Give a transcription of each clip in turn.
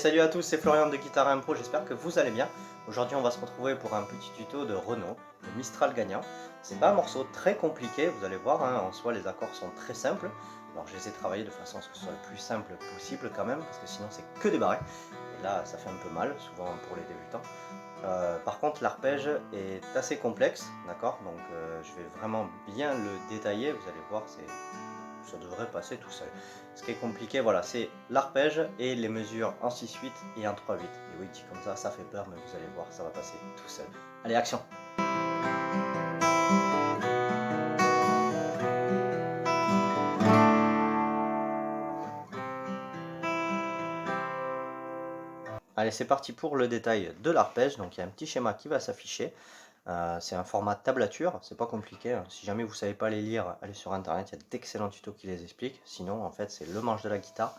Salut à tous, c'est Florian de Guitare Impro, j'espère que vous allez bien. Aujourd'hui on va se retrouver pour un petit tuto de Renaud, le Mistral gagnant. C'est pas un morceau très compliqué, vous allez voir, hein, en soi les accords sont très simples. Alors je les ai travaillés de façon à ce que ce soit le plus simple possible quand même, parce que sinon c'est que des barrés. Et là ça fait un peu mal, souvent pour les débutants. Par contre l'arpège est assez complexe, d'accord, donc je vais vraiment bien le détailler, vous allez voir, ça devrait passer tout seul. Ce qui est compliqué, voilà, c'est l'arpège et les mesures en 6/8 et en 3/8. Et oui, dit comme ça fait peur, mais vous allez voir, ça va passer tout seul. Allez, action! Allez, c'est parti pour le détail de l'arpège. Donc il y a un petit schéma qui va s'afficher. C'est un format tablature, c'est pas compliqué, hein. Si jamais vous savez pas les lire, allez sur internet, il y a d'excellents tutos qui les expliquent. Sinon, en fait, c'est le manche de la guitare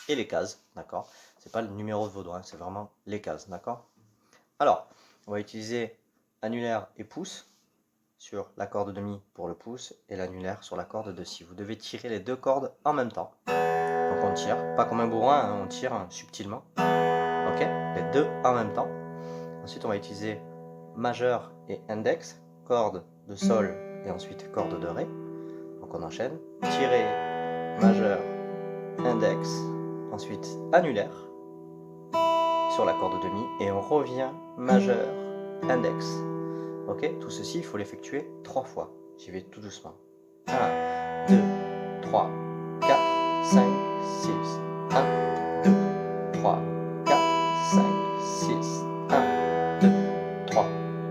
et les cases, d'accord? C'est pas le numéro de vos doigts, c'est vraiment les cases, d'accord? Alors, on va utiliser annulaire et pouce sur la corde de mi pour le pouce et l'annulaire sur la corde de si. Vous devez tirer les deux cordes en même temps. Donc on tire, pas comme un bourrin, hein, on tire subtilement. Ok, les deux en même temps. Ensuite, on va utiliser majeur et index, corde de sol et ensuite corde de ré. Donc on enchaîne, tirer, majeur, index, ensuite annulaire sur la corde de mi et on revient majeur, index. Ok, tout ceci, il faut l'effectuer 3 fois. J'y vais tout doucement. 1, 2, 3, 4, 5, 6. 1, 2, 3, 4, 5, 6. 1, 2, 3,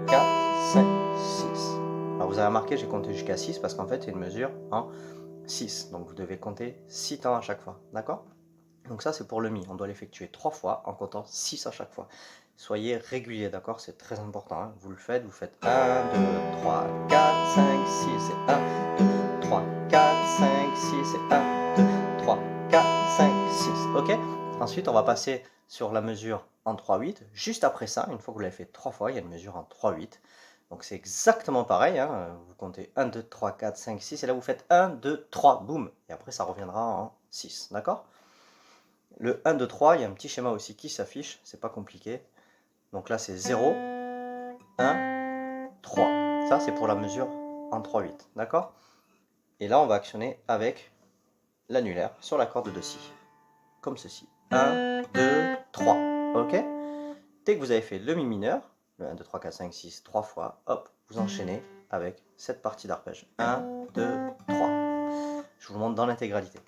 4, 5, 6. Alors vous avez remarqué, j'ai compté jusqu'à 6 parce qu'en fait, c'est une mesure en 6. Donc vous devez compter 6 temps à chaque fois. D'accord? Donc ça, c'est pour le mi. On doit l'effectuer 3 fois en comptant 6 à chaque fois. Soyez régulier, d'accord? C'est très important, hein. Vous le faites, vous faites 1, 2, 3, 4, 5, 6 et 1, 2, 3, 4, 5, 6 et 1, 2, 3, 4, 5, 6. Ok? Ensuite, on va passer sur la mesure en 3/8. Juste après ça, une fois que vous l'avez fait 3 fois, il y a une mesure en 3/8. Donc c'est exactement pareil, hein. Vous comptez 1, 2, 3, 4, 5, 6 et là vous faites 1, 2, 3, boum. Et après ça reviendra en 6, d'accord? Le 1, 2, 3, il y a un petit schéma aussi qui s'affiche, c'est pas compliqué. Donc là c'est 0, 1, 3. Ça c'est pour la mesure en 3/8, d'accord? Et là on va actionner avec l'annulaire sur la corde de si, comme ceci. 1, 2, 3, ok? Dès que vous avez fait le mi mineur, le 1, 2, 3, 4, 5, 6, 3 fois, hop, vous enchaînez avec cette partie d'arpège. 1, 2, 3. Je vous le montre dans l'intégralité.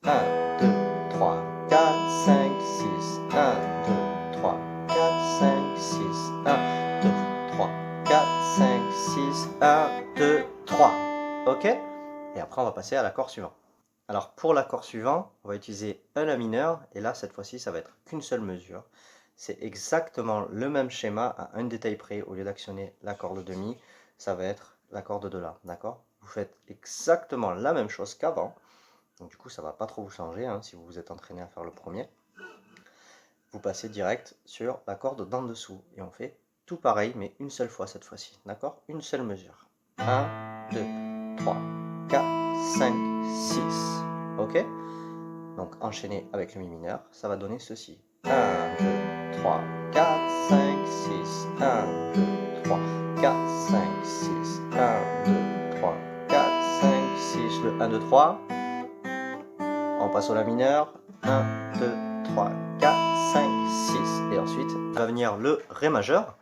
1, 2, 3, 4, 5, 6, 1, 2, 3, 4, 5, 6, 1, 2, 3, 4, 5, 6, 1, 2, 3. Ok? Et après, on va passer à l'accord suivant. Alors, pour l'accord suivant, on va utiliser un La mineur, et là, cette fois-ci, ça va être qu'une seule mesure. C'est exactement le même schéma à un détail près. Au lieu d'actionner la corde de mi, ça va être la corde de La, d'accord? Vous faites exactement la même chose qu'avant. Donc du coup, ça ne va pas trop vous changer, hein, si vous vous êtes entraîné à faire le premier. Vous passez direct sur la corde d'en dessous. Et on fait tout pareil, mais une seule fois cette fois-ci. D'accord? Une seule mesure. 1, 2, 3, 4, 5, 6. Ok? Donc enchaîner avec le mi mineur, ça va donner ceci. 1, 2, 3, 4, 5, 6. 1, 2, 3, 4, 5, 6. 1, 2, 3, 4, 5, 6. Le 1, 2, 3. On passe au La mineur. 1, 2, 3, 4, 5, 6. Et ensuite, va venir le Ré majeur.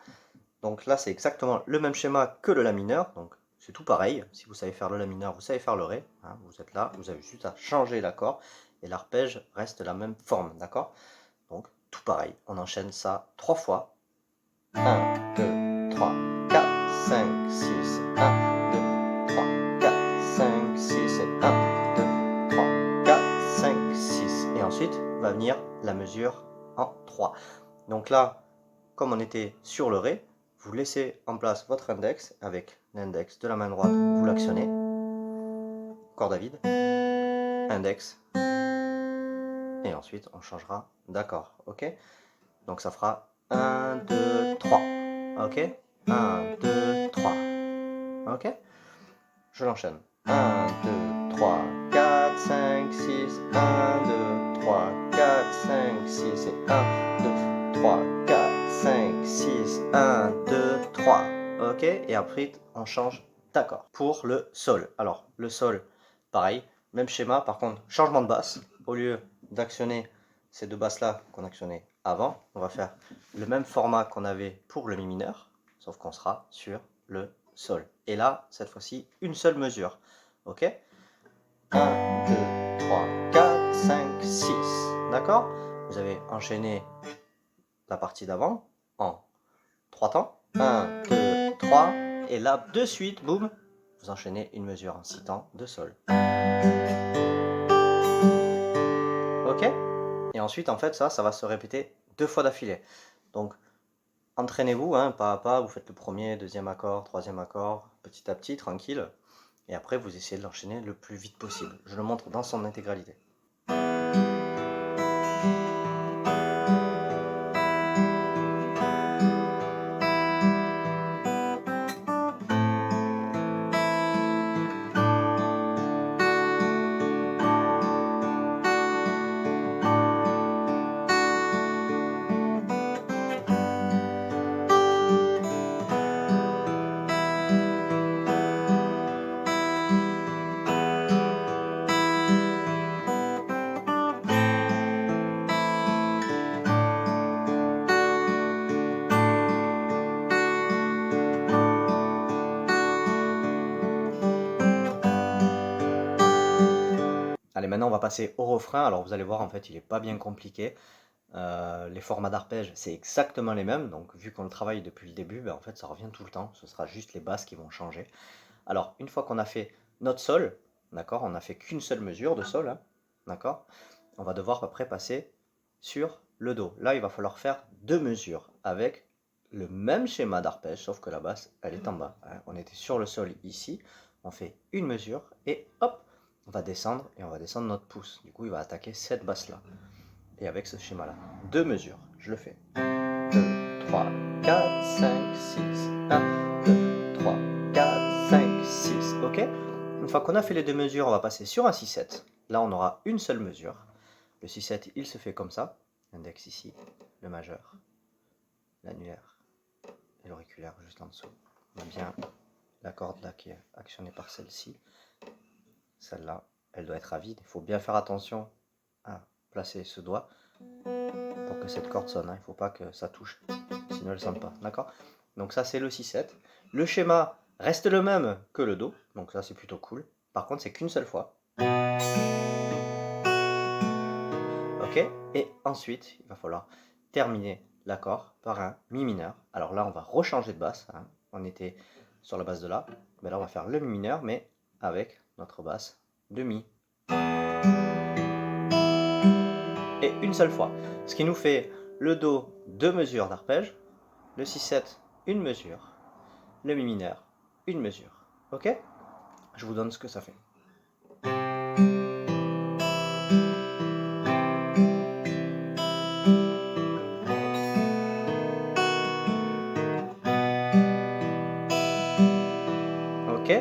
Donc là, c'est exactement le même schéma que le La mineur. Donc c'est tout pareil. Si vous savez faire le La mineur, vous savez faire le Ré. Hein, vous êtes là, vous avez juste à changer l'accord. Et l'arpège reste la même forme, d'accord? Donc tout pareil. On enchaîne ça 3 fois. 1, 2, 3, 4, 5, 6. 1, 2, 3, 4, 5, 6. Et 1, 2, 3, 4, 5, 6. Et ensuite, va venir la mesure en 3. Donc là, comme on était sur le Ré, vous laissez en place votre index avec l'index de la main droite, vous l'actionnez, corde à vide, index, et ensuite on changera d'accord, ok? Donc ça fera 1, 2, 3, ok? 1, 2, 3, ok? Je l'enchaîne. 1, 2, 3, 4, 5, 6, 1, 2, 3, 4, 5, 6 et 1, 3, 4, 5, 6, 1, 2, 3. Ok, et après on change d'accord. Pour le sol, alors le sol, pareil, même schéma, par contre, changement de basse. Au lieu d'actionner ces deux basses là qu'on actionnait avant, on va faire le même format qu'on avait pour le mi mineur, sauf qu'on sera sur le sol. Et là, cette fois-ci, une seule mesure. Ok, 1, 2, 3, 4, 5, 6. D'accord? Vous avez enchaîné la partie d'avant en 3 temps. 1, 2, 3. Et là, de suite, boum, vous enchaînez une mesure en 6 temps de sol. Ok? Et ensuite, en fait, ça va se répéter 2 fois d'affilée. Donc, entraînez-vous, hein, pas à pas. Vous faites le premier, deuxième accord, troisième accord, petit à petit, tranquille. Et après, vous essayez de l'enchaîner le plus vite possible. Je le montre dans son intégralité. Allez, maintenant on va passer au refrain. Alors vous allez voir, en fait, il n'est pas bien compliqué. Les formats d'arpège, c'est exactement les mêmes. Donc vu qu'on le travaille depuis le début, ben, en fait, ça revient tout le temps. Ce sera juste les basses qui vont changer. Alors, une fois qu'on a fait notre sol, d'accord, on n'a fait qu'une seule mesure de sol, hein, d'accord, on va devoir après passer sur le do. Là, il va falloir faire 2 mesures avec le même schéma d'arpège, sauf que la basse, elle est en bas. Hein. On était sur le sol ici, on fait une mesure et hop, on va descendre et on va descendre notre pouce. Du coup, il va attaquer cette basse-là. Et avec ce schéma-là, 2 mesures, je le fais. 2, 3, 4, 5, 6, 1, 2, 3, 4, 5, 6, ok. Une fois qu'on a fait les 2 mesures, on va passer sur un 6-7. Là, on aura une seule mesure. Le 6-7, il se fait comme ça. L'index ici, le majeur, l'annulaire et l'auriculaire juste en dessous. On a bien la corde là qui est actionnée par celle-ci. Celle-là, elle doit être à vide. Il faut bien faire attention à placer ce doigt pour que cette corde sonne. Hein. Il ne faut pas que ça touche, sinon elle ne sonne pas. D'accord? Donc ça, c'est le 6-7. Le schéma reste le même que le do. Donc ça, c'est plutôt cool. Par contre, c'est qu'une seule fois. Ok? Et ensuite, il va falloir terminer l'accord par un mi mineur. Alors là, on va rechanger de basse. Hein. On était sur la basse de la. Mais là, on va faire le mi mineur, mais avec notre basse de mi. Et une seule fois. Ce qui nous fait le do, 2 mesures d'arpège. Le 6-7, une mesure. Le mi mineur, une mesure. Ok? Je vous donne ce que ça fait. Ok?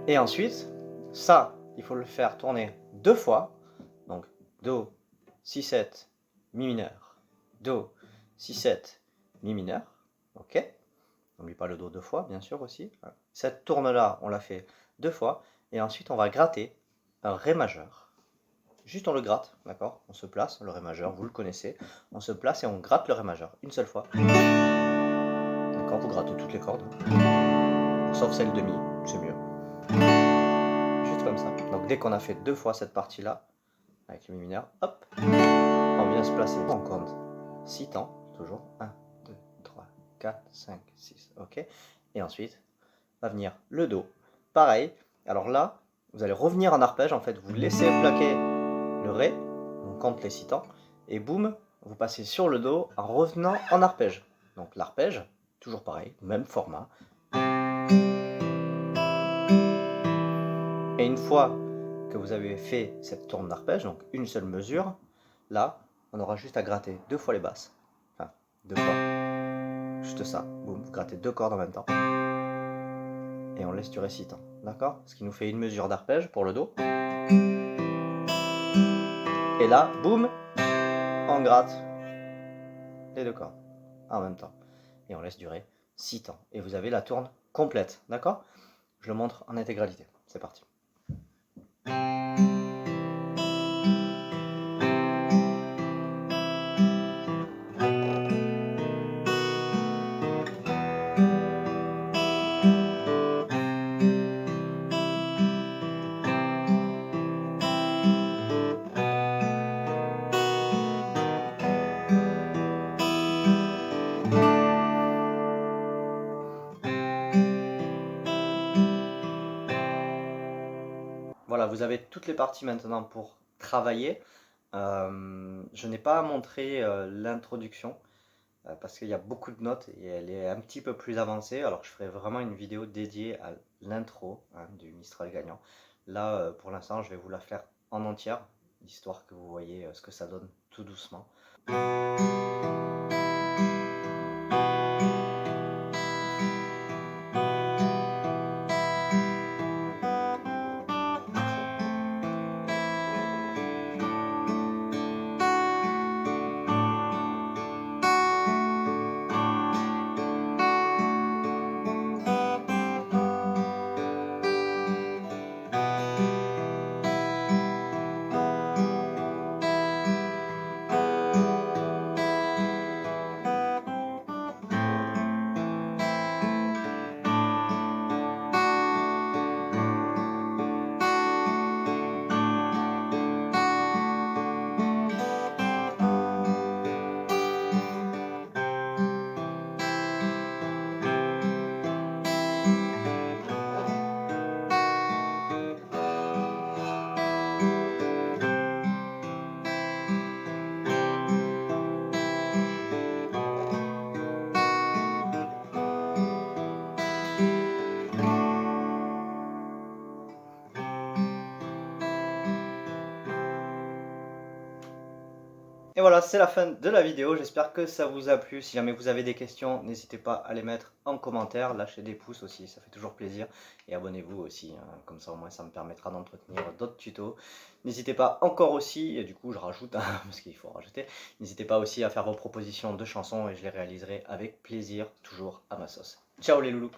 Et ensuite, ça, il faut le faire tourner 2 fois. Donc, do, 6-7, mi mineur. Do, 6-7, mi mineur. Ok? N'oublie pas le do 2 fois, bien sûr aussi. Cette tourne-là, on l'a fait 2 fois. Et ensuite, on va gratter un ré majeur. Juste on le gratte, d'accord? On se place, le ré majeur, vous le connaissez. On se place et on gratte le ré majeur une seule fois. D'accord? Vous grattez toutes les cordes. Sauf celle de mi, c'est mieux. Juste comme ça. Donc dès qu'on a fait 2 fois cette partie-là, avec le mi mineur, hop, on vient se placer. On compte 6 temps, toujours. 1, 2, 3, 4, 5, 6, ok. Et ensuite, va venir le do. Pareil. Alors là, vous allez revenir en arpège, en fait, vous laissez plaquer le ré, on compte les 6 temps, et boum, vous passez sur le do en revenant en arpège. Donc l'arpège, toujours pareil, même format. Et une fois que vous avez fait cette tourne d'arpège, donc une seule mesure, là, on aura juste à gratter 2 fois les basses. Enfin, 2 fois. Juste ça. Boum, vous grattez 2 cordes en même temps. Et on laisse durer 6 temps. D'accord? Ce qui nous fait une mesure d'arpège pour le do. Et là, boum, on gratte les deux cordes en même temps. Et on laisse durer 6 temps. Et vous avez la tourne complète, d'accord? Je le montre en intégralité. C'est parti. Voilà, vous avez toutes les parties maintenant pour travailler. Je n'ai pas montré l'introduction parce qu'il y a beaucoup de notes et elle est un petit peu plus avancée. Alors je ferai vraiment une vidéo dédiée à l'intro du Mistral gagnant. Là, pour l'instant, je vais vous la faire en entière, histoire que vous voyez ce que ça donne tout doucement. Et voilà, c'est la fin de la vidéo, j'espère que ça vous a plu. Si jamais vous avez des questions, n'hésitez pas à les mettre en commentaire, lâchez des pouces aussi, ça fait toujours plaisir. Et abonnez-vous aussi, comme ça au moins ça me permettra d'entretenir d'autres tutos. N'hésitez pas encore aussi, et du coup je rajoute, parce qu'il faut rajouter, n'hésitez pas aussi à faire vos propositions de chansons et je les réaliserai avec plaisir, toujours à ma sauce. Ciao les loulous!